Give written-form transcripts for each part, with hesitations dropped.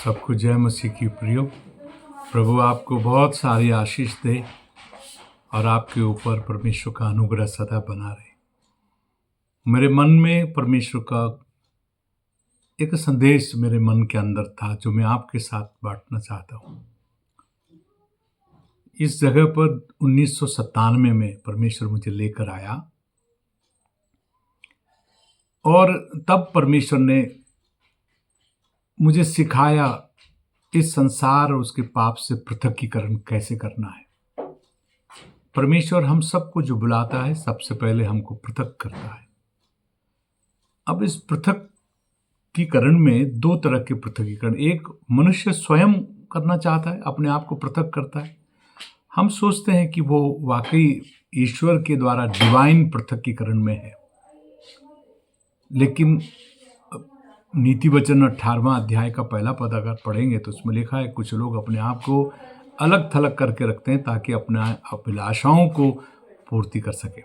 सबको जय मसीह की प्रियो। प्रभु आपको बहुत सारी आशीष दे और आपके ऊपर परमेश्वर का अनुग्रह सदा बना रहे। मेरे मन में परमेश्वर का एक संदेश मेरे मन के अंदर था जो मैं आपके साथ बांटना चाहता हूँ। इस जगह पर 1997 में परमेश्वर मुझे लेकर आया और तब परमेश्वर ने मुझे सिखाया इस संसार और उसके पाप से पृथकीकरण कैसे करना है। परमेश्वर हम सबको जो बुलाता है सबसे पहले हमको पृथक करता है। अब इस पृथकीकरण में दो तरह के पृथकीकरण, एक मनुष्य स्वयं करना चाहता है, अपने आप को पृथक करता है। हम सोचते हैं कि वो वाकई ईश्वर के द्वारा डिवाइन पृथकीकरण में है, लेकिन नीति वचन 18वां अध्याय का पहला पद अगर पढ़ेंगे तो उसमें लिखा है कुछ लोग अपने आप को अलग थलग करके रखते हैं ताकि अपने अभिलाषाओं को पूर्ति कर सके।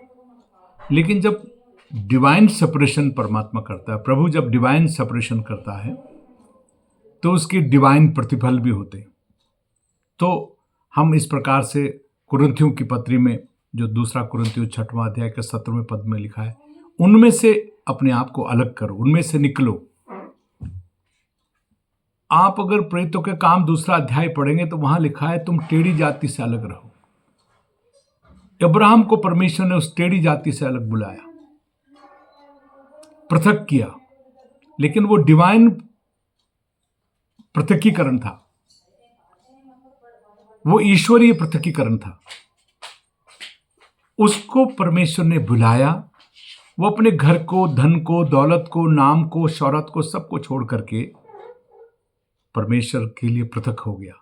लेकिन जब डिवाइन सेपरेशन परमात्मा करता है, प्रभु जब डिवाइन सेपरेशन करता है तो उसके डिवाइन प्रतिफल भी होते हैं। तो हम इस प्रकार से कुरिन्थियों की पत्री में जो दूसरा कुरिन्थियों 6वां अध्याय के 17वें पद में लिखा है, उनमें से अपने आप को अलग करो, उनमें से निकलो। आप अगर प्रेरितों के काम दूसरा अध्याय पढ़ेंगे तो वहां लिखा है तुम टेढ़ी जाति से अलग रहो। अब्राहम को परमेश्वर ने उस टेढ़ी जाति से अलग बुलाया, पृथक किया, लेकिन वो डिवाइन पृथकीकरण था, वो ईश्वरीय पृथकीकरण था। उसको परमेश्वर ने बुलाया, वो अपने घर को, धन को, दौलत को, नाम को, शौहरत को, सबको छोड़ करके परमेश्वर के लिए पृथक हो गया।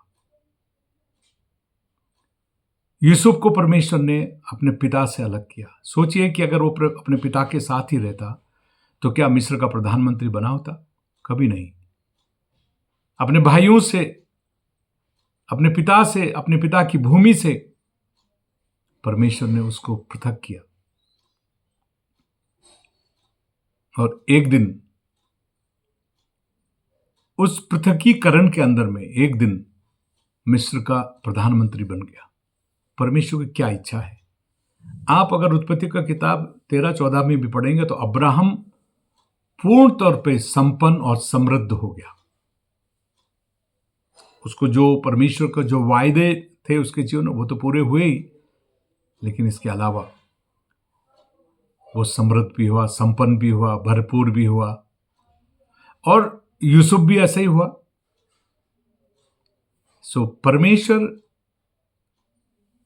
यूसुफ को परमेश्वर ने अपने पिता से अलग किया। सोचिए कि अगर वो अपने पिता के साथ ही रहता तो क्या मिस्र का प्रधानमंत्री बना होता? कभी नहीं। अपने भाइयों से, अपने पिता से, अपने पिता की भूमि से परमेश्वर ने उसको पृथक किया। और एक दिन उस पृथकीकरण के अंदर में एक दिन मिस्र का प्रधानमंत्री बन गया। परमेश्वर की क्या इच्छा है? आप अगर उत्पत्ति का किताब 13-14 में भी पढ़ेंगे तो अब्राहम पूर्ण तौर पे संपन्न और समृद्ध हो गया। उसको जो परमेश्वर का जो वायदे थे उसके जीवन वो तो पूरे हुए ही, लेकिन इसके अलावा वो समृद्ध भी हुआ, संपन्न भी हुआ, भरपूर भी हुआ। और यूसुफ भी ऐसा ही हुआ। सो परमेश्वर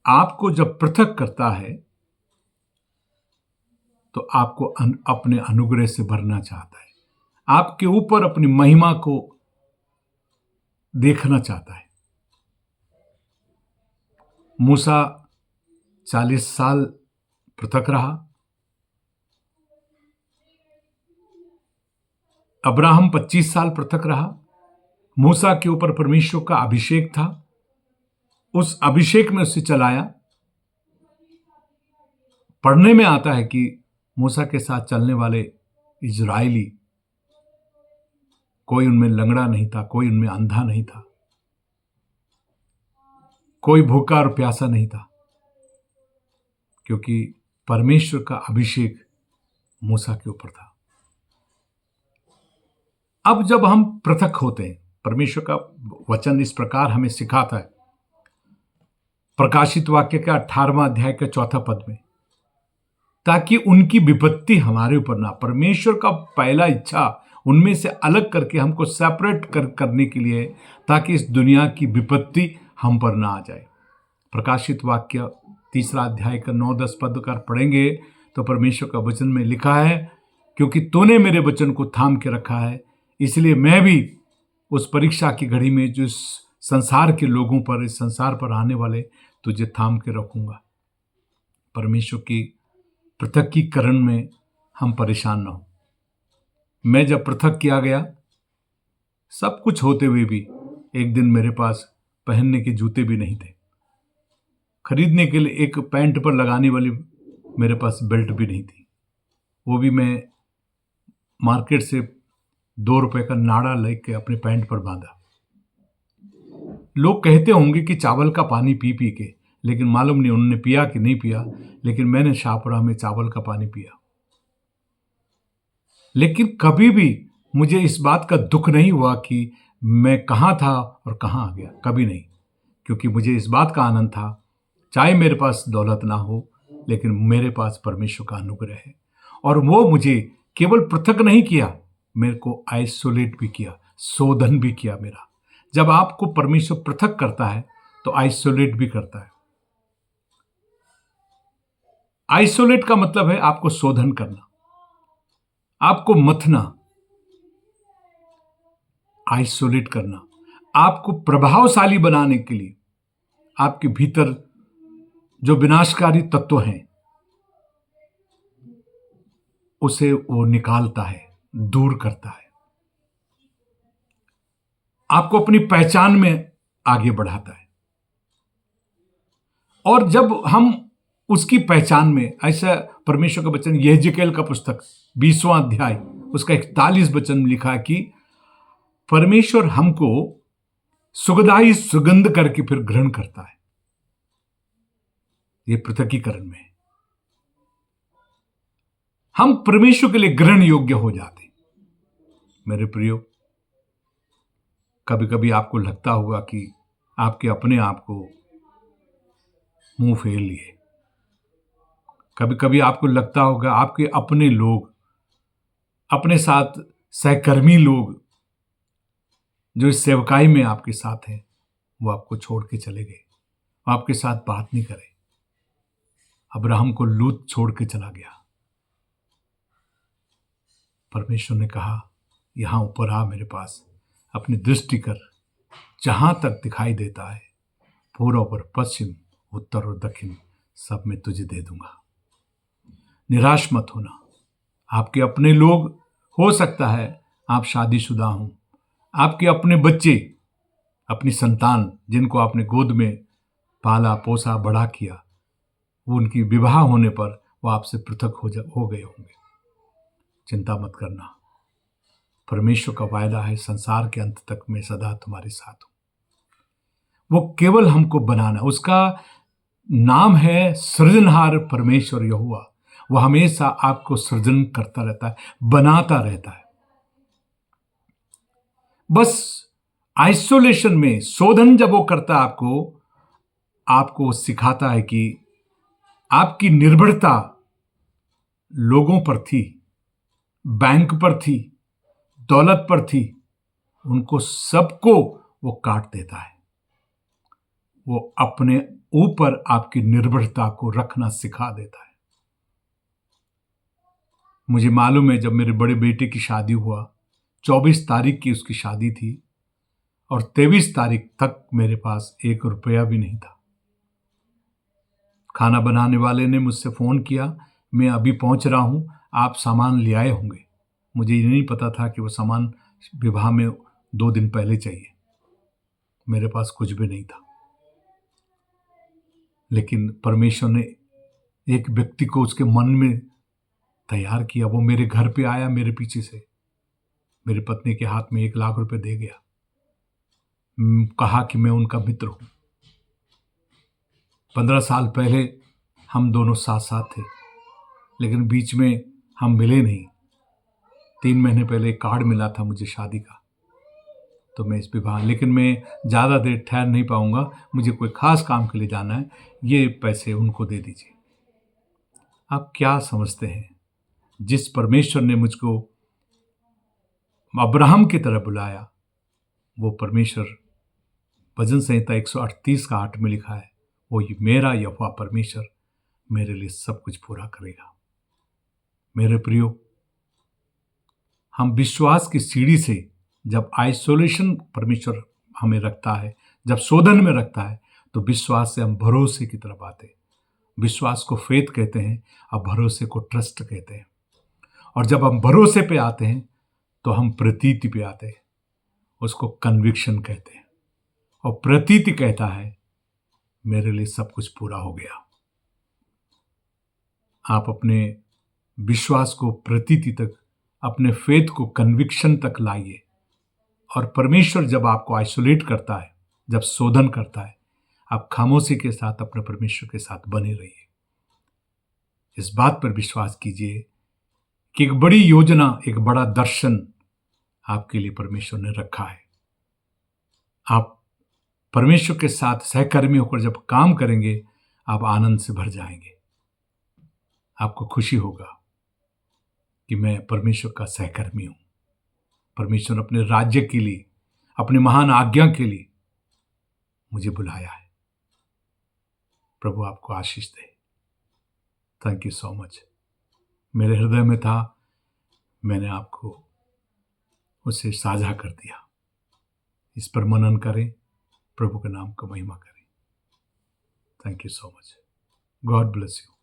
आपको जब पृथक करता है तो आपको अपने अनुग्रह से भरना चाहता है, आपके ऊपर अपनी महिमा को देखना चाहता है। मूसा 40 साल पृथक रहा, अब्राहम 25 साल पृथक रहा। मूसा के ऊपर परमेश्वर का अभिषेक था, उस अभिषेक में उससे चलाया। पढ़ने में आता है कि मूसा के साथ चलने वाले इजरायली, कोई उनमें लंगड़ा नहीं था, कोई उनमें अंधा नहीं था, कोई भूखा और प्यासा नहीं था, क्योंकि परमेश्वर का अभिषेक मूसा के ऊपर था। अब जब हम पृथक होते हैं, परमेश्वर का वचन इस प्रकार हमें सिखाता है प्रकाशित वाक्य का 18वां अध्याय के 4 पद में, ताकि उनकी विपत्ति हमारे ऊपर ना। परमेश्वर का पहला इच्छा उनमें से अलग करके हमको सेपरेट करने के लिए, ताकि इस दुनिया की विपत्ति हम पर ना आ जाए। प्रकाशित वाक्य 3 अध्याय का 9-10 पद कर पढ़ेंगे तो परमेश्वर का वचन में लिखा है, क्योंकि तूने मेरे वचन को थाम के रखा है, इसलिए मैं भी उस परीक्षा की घड़ी में जो संसार के लोगों पर, इस संसार पर आने वाले, तुझे थाम के रखूंगा। परमेश्वर की पृथकीकरण में हम परेशान ना हो। मैं जब पृथक किया गया, सब कुछ होते हुए भी एक दिन मेरे पास पहनने के जूते भी नहीं थे, खरीदने के लिए एक पैंट पर लगाने वाली मेरे पास बेल्ट भी नहीं थी। वो भी मैं मार्केट से 2 रुपए का नाड़ा लेके अपने पैंट पर बांधा। लोग कहते होंगे कि चावल का पानी पी पी के, लेकिन मालूम नहीं उन्होंने पिया कि नहीं पिया, लेकिन मैंने शाहपुरा में चावल का पानी पिया। लेकिन कभी भी मुझे इस बात का दुख नहीं हुआ कि मैं कहाँ था और कहाँ आ गया, कभी नहीं। क्योंकि मुझे इस बात का आनंद था, चाहे मेरे पास दौलत ना हो, लेकिन मेरे पास परमेश्वर का अनुग्रह है। और वो मुझे केवल पृथक नहीं किया, मेरे को आइसोलेट भी किया, शोधन भी किया मेरा। जब आपको परमेश्वर पृथक करता है तो आइसोलेट भी करता है। आइसोलेट का मतलब है आपको शोधन करना, आपको मथना, आइसोलेट करना, आपको प्रभावशाली बनाने के लिए आपके भीतर जो विनाशकारी तत्व हैं उसे वो निकालता है, दूर करता है, आपको अपनी पहचान में आगे बढ़ाता है। और जब हम उसकी पहचान में, ऐसा परमेश्वर का वचन यहेजकेल का पुस्तक 20वां अध्याय उसका 41 वचन में लिखा है कि परमेश्वर हमको सुगंधाई सुगंध करके फिर ग्रहण करता है। ये पृथकीकरण में हम परमेश्वर के लिए ग्रहण योग्य हो जाते। मेरे प्रियो, कभी कभी आपको लगता होगा कि आपके अपने आप को मुंह फेर लिए, कभी कभी आपको लगता होगा आपके अपने लोग, अपने साथ सहकर्मी लोग जो इस सेवकाई में आपके साथ हैं, वो आपको छोड़ के चले गए, आपके साथ बात नहीं करे। अब्राहम को लूत छोड़ के चला गया। परमेश्वर ने कहा, यहां ऊपर आ मेरे पास, अपनी दृष्टि कर, जहां तक दिखाई देता है, पूर्व और पश्चिम, उत्तर और दक्षिण, सब मैं तुझे दे दूंगा। निराश मत होना। आपके अपने लोग, हो सकता है आप शादीशुदा हों, आपके अपने बच्चे, अपनी संतान जिनको आपने गोद में पाला पोसा बड़ा किया, वो उनकी विवाह होने पर वो आपसे पृथक हो गए होंगे। चिंता मत करना, परमेश्वर का वायदा है, संसार के अंत तक मैं सदा तुम्हारे साथ हूं। वो केवल हमको बनाना, उसका नाम है सृजनहार परमेश्वर यहोवा। वो हमेशा आपको सृजन करता रहता है, बनाता रहता है। बस आइसोलेशन में शोधन जब वो करता है आपको सिखाता है कि आपकी निर्भरता लोगों पर थी, बैंक पर थी, दौलत पर थी, उनको सबको वो काट देता है। वो अपने ऊपर आपकी निर्भरता को रखना सिखा देता है। मुझे मालूम है, जब मेरे बड़े बेटे की शादी हुआ, 24 तारीख की उसकी शादी थी और 23 तारीख तक मेरे पास 1 रुपया भी नहीं था। खाना बनाने वाले ने मुझसे फ़ोन किया, मैं अभी पहुंच रहा हूं, आप सामान ले आए होंगे। मुझे ये नहीं पता था कि वो सामान विवाह में 2 दिन पहले चाहिए। मेरे पास कुछ भी नहीं था, लेकिन परमेश्वर ने एक व्यक्ति को उसके मन में तैयार किया। वो मेरे घर पे आया, मेरे पीछे से मेरी पत्नी के हाथ में 1 लाख रुपए दे गया, कहा कि मैं उनका मित्र हूं। 15 साल पहले हम दोनों साथ साथ थे, लेकिन बीच में हम मिले नहीं। 3 महीने पहले एक कार्ड मिला था मुझे शादी का, तो मैं इस विवाह, लेकिन मैं ज़्यादा देर ठहर नहीं पाऊंगा, मुझे कोई खास काम के लिए जाना है, ये पैसे उनको दे दीजिए। आप क्या समझते हैं, जिस परमेश्वर ने मुझको अब्राहम की तरह बुलाया, वो परमेश्वर, भजन संहिता 138 का 8 में लिखा है, वो मेरा यहोवा परमेश्वर मेरे लिए सब कुछ पूरा करेगा। मेरे प्रियो, हम विश्वास की सीढ़ी से जब आइसोलेशन परमेश्वर हमें रखता है, जब शोधन में रखता है, तो विश्वास से हम भरोसे की तरफ आते हैं। विश्वास को फेथ कहते हैं और भरोसे को ट्रस्ट कहते हैं। और जब हम भरोसे पे आते हैं तो हम प्रतीति पे आते हैं, उसको कन्विक्शन कहते हैं। और प्रतीति कहता है मेरे लिए सब कुछ पूरा हो गया। आप अपने विश्वास को प्रतीति तक, अपने फेथ को कन्विक्शन तक लाइए। और परमेश्वर जब आपको आइसोलेट करता है, जब शोधन करता है, आप खामोशी के साथ अपने परमेश्वर के साथ बने रहिए। इस बात पर विश्वास कीजिए कि एक बड़ी योजना, एक बड़ा दर्शन आपके लिए परमेश्वर ने रखा है। आप परमेश्वर के साथ सहकर्मी होकर जब काम करेंगे, आप आनंद से भर जाएंगे। आपको खुशी होगा कि मैं परमेश्वर का सहकर्मी हूं। परमेश्वर अपने राज्य के लिए, अपनी महान आज्ञा के लिए मुझे बुलाया है। प्रभु आपको आशीष दे। Thank you so much. मेरे हृदय में था, मैंने आपको उसे साझा कर दिया। इस पर मनन करें, प्रभु के नाम को महिमा करें। Thank you so much. God bless you.